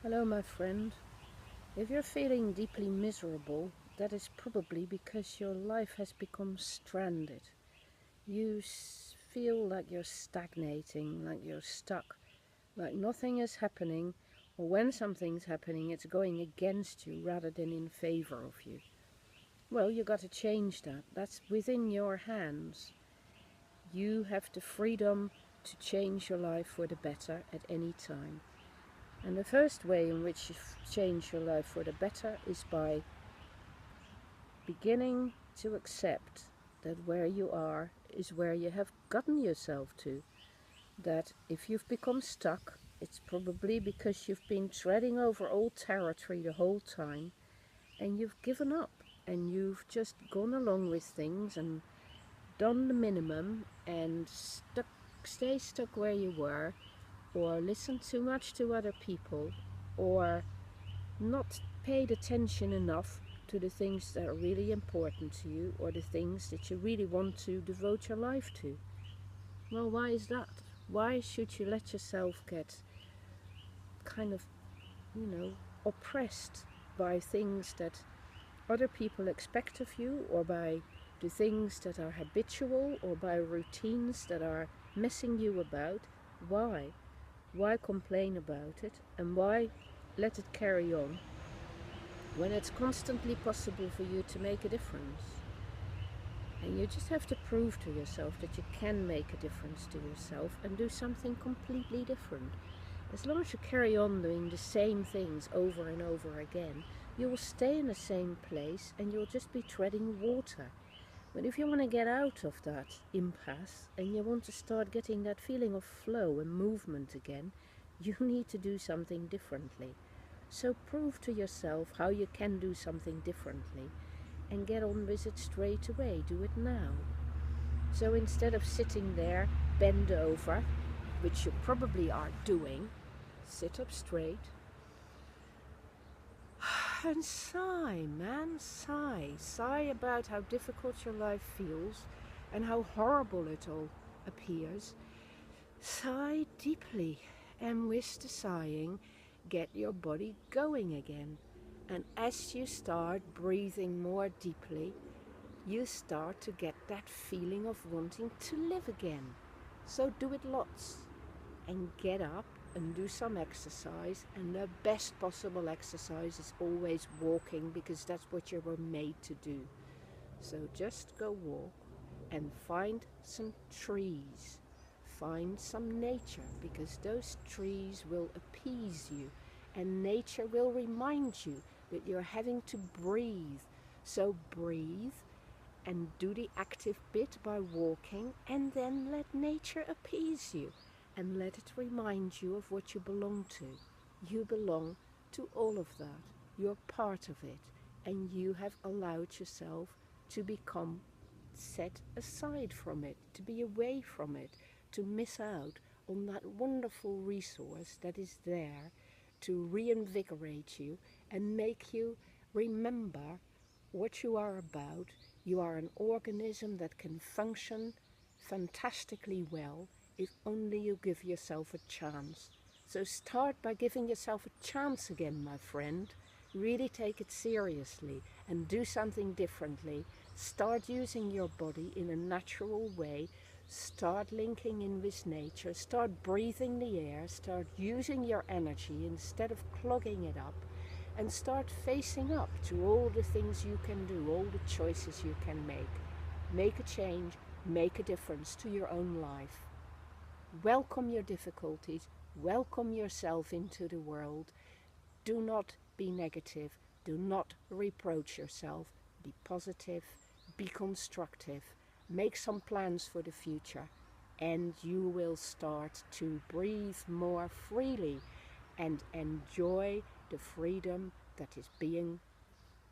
Hello, my friend. If you're feeling deeply miserable, that is probably because your life has become stranded. You feel like you're stagnating, like you're stuck, like nothing is happening, or when something's happening, it's going against you rather than in favor of you. Well, you got to change that. That's within your hands. You have the freedom to change your life for the better at any time. And the first way in which you change your life for the better is by beginning to accept that where you are is where you have gotten yourself to. That if you've become stuck, it's probably because you've been treading over old territory the whole time and you've given up and you've just gone along with things and done the minimum and stay stuck where you were, or listened too much to other people, or not paid attention enough to the things that are really important to you or the things that you really want to devote your life to. Well, why is that? Why should you let yourself get kind of, you know, oppressed by things that other people expect of you, or by the things that are habitual, or by routines that are messing you about? Why? Why complain about it? And why let it carry on when it's constantly possible for you to make a difference? And you just have to prove to yourself that you can make a difference to yourself and do something completely different. As long as you carry on doing the same things over and over again, you will stay in the same place and you'll just be treading water. But if you want to get out of that impasse and you want to start getting that feeling of flow and movement again, you need to do something differently. So prove to yourself how you can do something differently and get on with it straight away. Do it now. So instead of sitting there, bend over, which you probably are doing, sit up straight and sigh, man, sigh. Sigh about how difficult your life feels and how horrible it all appears. Sigh deeply, and with the sighing, get your body going again. And as you start breathing more deeply, you start to get that feeling of wanting to live again. So do it lots and get up and do some exercise. And the best possible exercise is always walking, because that's what you were made to do. So just go walk and find some trees. Find some nature, because those trees will appease you and nature will remind you that you're having to breathe. So breathe and do the active bit by walking, and then let nature appease you and let it remind you of what you belong to. You belong to all of that. You're part of it, and you have allowed yourself to become set aside from it, to be away from it, to miss out on that wonderful resource that is there to reinvigorate you and make you remember what you are about. You are an organism that can function fantastically well if only you give yourself a chance. So start by giving yourself a chance again, my friend. Really take it seriously and do something differently. Start using your body in a natural way. Start linking in with nature. Start breathing the air. Start using your energy instead of clogging it up. And start facing up to all the things you can do, all the choices you can make. Make a change, make a difference to your own life. Welcome your difficulties, welcome yourself into the world. Do not be negative, do not reproach yourself. Be positive, be constructive, make some plans for the future, and you will start to breathe more freely and enjoy the freedom that is being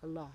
alive.